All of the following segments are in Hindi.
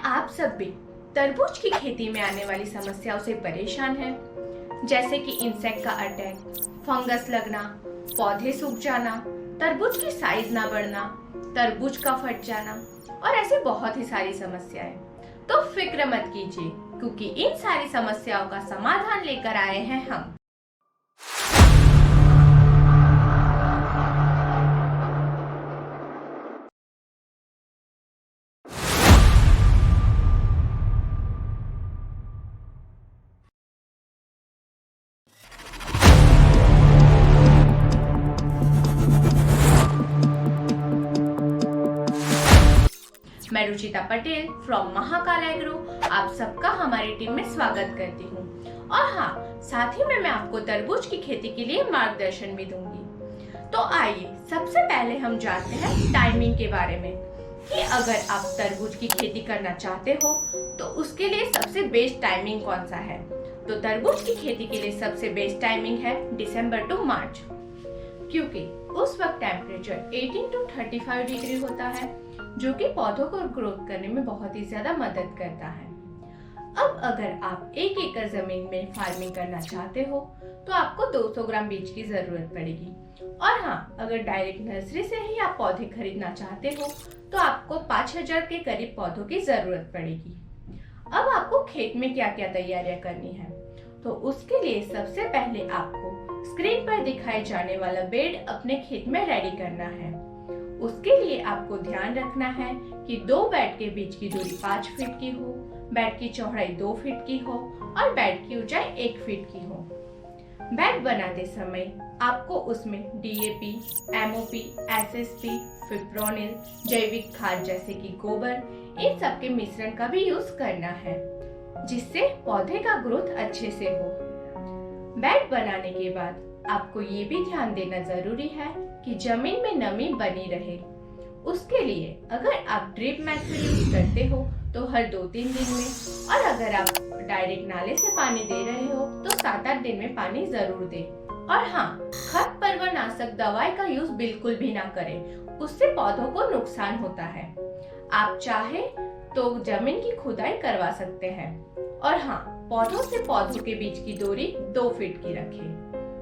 आप सब भी तरबूज की खेती में आने वाली समस्याओं से परेशान हैं, जैसे कि इंसेक्ट का अटैक, फंगस लगना, पौधे सूख जाना, तरबूज की साइज ना बढ़ना, तरबूज का फट जाना और ऐसी बहुत ही सारी समस्याएं। तो फिक्र मत कीजिए, क्योंकि इन सारी समस्याओं का समाधान लेकर आए हैं हम। मैं रुचिता पटेल फ्रॉम महाकाल एग्रो आप सबका हमारी टीम में स्वागत करती हूँ। और हाँ, साथ ही में मैं आपको तरबूज की खेती के लिए मार्गदर्शन भी दूंगी। तो आइए सबसे पहले हम जानते हैं टाइमिंग के बारे में कि अगर आप तरबूज की खेती करना चाहते हो तो उसके लिए सबसे बेस्ट टाइमिंग कौन सा है। तो तरबूज की खेती के लिए सबसे बेस्ट टाइमिंग है दिसंबर टू मार्च, क्योंकि उस वक्त टेम्परेचर 18 to 35 डिग्री होता है, जो कि पौधों को ग्रोथ करने में बहुत ही ज्यादा मदद करता है। अब अगर आप 1 एकड़ जमीन में फार्मिंग करना चाहते हो तो आपको 200 ग्राम बीज की जरूरत पड़ेगी। और हाँ, अगर डायरेक्ट नर्सरी से ही आप पौधे खरीदना चाहते हो तो आपको 5000 के करीब पौधों की जरूरत पड़ेगी। अब आपको खेत में क्या क्या तैयारियां करनी है, तो उसके लिए सबसे पहले आपको स्क्रीन पर दिखाए जाने वाला बेड अपने खेत में रेडी करना है। उसके लिए आपको ध्यान रखना है कि 2 बेड के बीच की दूरी 5 फीट की हो, बेड की चौड़ाई 2 फीट की हो और बेड की ऊंचाई 1 फीट की हो। बेड बनाते समय आपको उसमें डीएपी, एमओपी, एसएसपी, फिप्रोनिल, जैविक खाद जैसे कि गोबर, इन सब के मिश्रण का भी यूज करना है, जिससे पौधे का ग्रोथ अच्छे से हो। बेड बनाने के बाद आपको ये भी ध्यान देना जरूरी है कि जमीन में नमी बनी रहे। उसके लिए अगर आप ड्रिप मेथड यूज करते हो तो हर 2-3 दिन में, और अगर आप डायरेक्ट नाले से पानी दे रहे हो तो 7-8 दिन में पानी जरूर दें। और हाँ, खरपतवारनाशक दवाई का यूज बिल्कुल भी ना करें, उससे पौधों को नुकसान होता है। आप चाहे तो जमीन की खुदाई करवा सकते हैं। और हाँ, पौधों से पौधों के बीच की दूरी 2 फीट की रखें।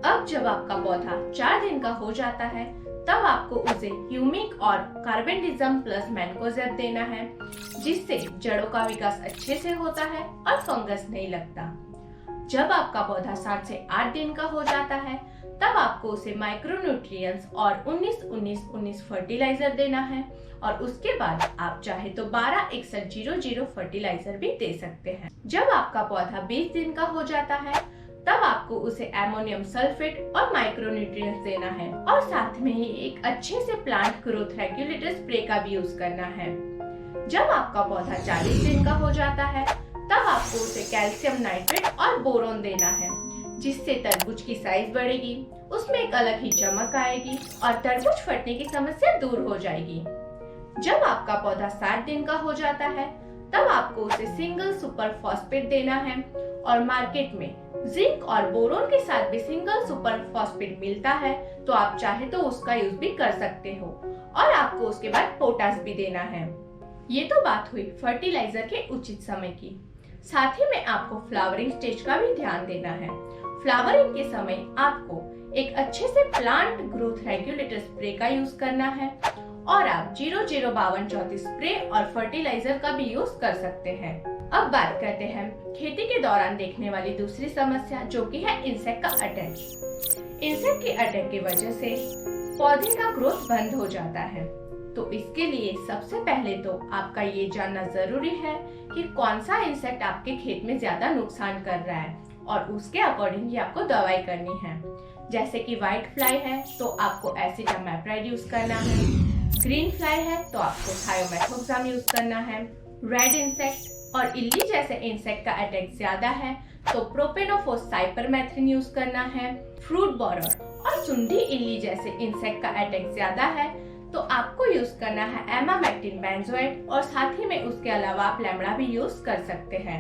अब जब आपका पौधा 4 दिन का हो जाता है तब आपको उसे ह्यूमिक और कार्बेंडिज्म प्लस मैंकोजेब देना है, जिससे जड़ों का विकास अच्छे से होता है और फंगस नहीं लगता। जब आपका पौधा 7 से 8 दिन का हो जाता है तब आपको उसे माइक्रोन्यूट्रिएंट्स और 19-19-19 फर्टिलाइजर देना है। और उसके बाद आप चाहे तो 12-61-00 फर्टिलाइजर भी दे सकते हैं। जब आपका पौधा 20 दिन का हो जाता है तब आपको उसे एमोनियम सल्फेट और माइक्रोन्यूट्रिएंट्स देना है, और साथ में ही एक अच्छे से प्लांट ग्रोथ रेगुलेटर स्प्रे का भी यूज करना है। जब आपका पौधा 40 दिन का हो जाता है तब आपको उसे कैल्शियम नाइट्रेट और बोरोन देना है, जिससे तरबूज की साइज बढ़ेगी, उसमें एक अलग ही चमक आएगी और तरबूज फटने की समस्या दूर हो जाएगी। जब आपका पौधा 7 दिन का हो जाता है तब आपको उसे सिंगल सुपर फॉस्फेट देना है, और मार्केट में जिंक और बोरोन के साथ भी सिंगल सुपर फॉस्फेट मिलता है, तो आप चाहे तो उसका यूज भी कर सकते हो। और आपको उसके बाद पोटास भी देना है। ये तो बात हुई फर्टिलाइजर के उचित समय की। साथ ही में आपको फ्लावरिंग स्टेज का भी ध्यान देना है। फ्लावरिंग के समय आपको एक अच्छे से प्लांट ग्रोथ रेगुलेटर स्प्रे का यूज करना है, और आप 005234 स्प्रे और फर्टिलाइजर का भी यूज कर सकते हैं। अब बात करते हैं खेती के दौरान देखने वाली दूसरी समस्या, जो कि है इंसेक्ट का अटैक। इंसेक्ट के अटैक की वजह से पौधे का ग्रोथ बंद हो जाता है। तो इसके लिए सबसे पहले तो आपका ये जानना जरूरी है कि कौन सा इंसेक्ट आपके खेत में ज्यादा नुकसान कर रहा है, और उसके अकॉर्डिंग ही आपको दवाई करनी है। जैसे कि व्हाइट फ्लाई है तो आपको एसिटामेप्राइड यूज करना है, ग्रीन फ्लाई है तो आपको थायोमेथोक्साम यूज करना है, रेड इंसेक्ट और इल्ली जैसे इंसेक्ट का अटैक ज्यादा है तो प्रोपेनोफोस साइपरमेथ्रिन यूज करना है, फ्रूट बॉरर और सुंडी इल्ली जैसे इंसेक्ट का अटैक ज्यादा है तो आपको यूज करना है एमामेक्टिन बेंजोएट, और साथ ही में उसके अलावा आप लैम्बडा भी यूज कर सकते हैं।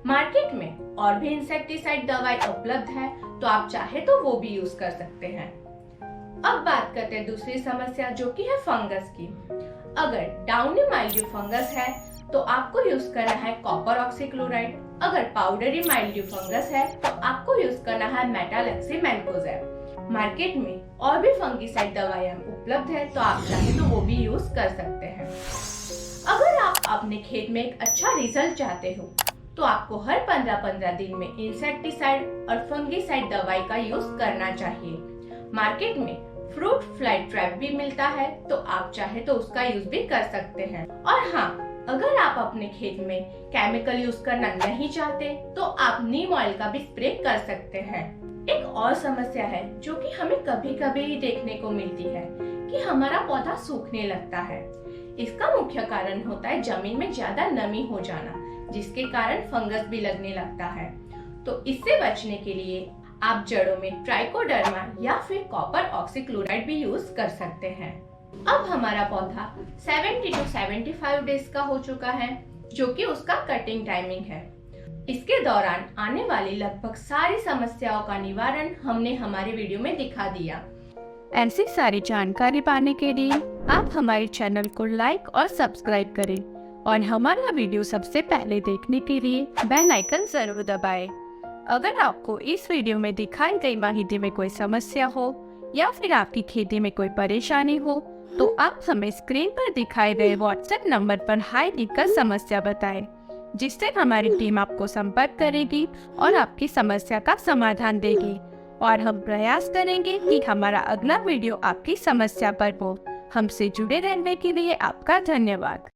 मार्केट में और भी इंसेक्टिसाइड दवाई उपलब्ध है, तो आप चाहे तो वो भी यूज कर सकते हैं। अब बात करते हैं दूसरी समस्या, जो कि है फंगस की। अगर डाउनी माइल्ड्यू फंगस है तो आपको यूज करना है कॉपर ऑक्सीक्लोराइड। अगर पाउडरी माइल्ड्यू फंगस है तो आपको यूज करना है मेटालक्सी-मैनकोजेब। मार्केट में और भी फंगीसाइड दवाइयां उपलब्ध है, तो आप चाहे तो वो भी यूज कर सकते हैं। अगर आप अपने खेत में एक अच्छा रिजल्ट चाहते हो तो आपको हर 15-15 दिन में इंसेक्टिसाइड और फंगीसाइड दवाई का यूज करना चाहिए। मार्केट में फ्रूट फ्लाई ट्रैप भी मिलता है, तो आप चाहे तो उसका यूज भी कर सकते हैं। और हाँ, अगर आप अपने खेत में केमिकल यूज करना नहीं चाहते तो आप नीम ऑयल का भी स्प्रे कर सकते हैं। एक और समस्या है जो कि हमें कभी कभी ही देखने को मिलती है कि हमारा पौधा सूखने लगता है। इसका मुख्य कारण होता है जमीन में ज्यादा नमी हो जाना, जिसके कारण फंगस भी लगने लगता है। तो इससे बचने के लिए आप जड़ों में ट्राइकोडर्मा या फिर कॉपर ऑक्सीक्लोराइड भी यूज कर सकते हैं। अब हमारा पौधा 70 to 75 डेज का हो चुका है, जो कि उसका कटिंग टाइमिंग है। इसके दौरान आने वाली लगभग सारी समस्याओं का निवारण हमने हमारे वीडियो में दिखा दिया। ऐसी सारी जानकारी पाने के लिए आप हमारे चैनल को लाइक और सब्सक्राइब करें और हमारा वीडियो सबसे पहले देखने के लिए बेल आइकन जरूर दबाएं। अगर आपको इस वीडियो में दिखाई गई माहिती में कोई समस्या हो या फिर आपकी खेती में कोई परेशानी हो तो आप हमें स्क्रीन पर दिखाए गए व्हाट्सएप नंबर पर हाई लिखकर समस्या बताएं, जिससे हमारी टीम आपको संपर्क करेगी और आपकी समस्या का समाधान देगी। और हम प्रयास करेंगे कि हमारा अगला वीडियो आपकी समस्या पर हो। हमसे जुड़े रहने के लिए आपका धन्यवाद।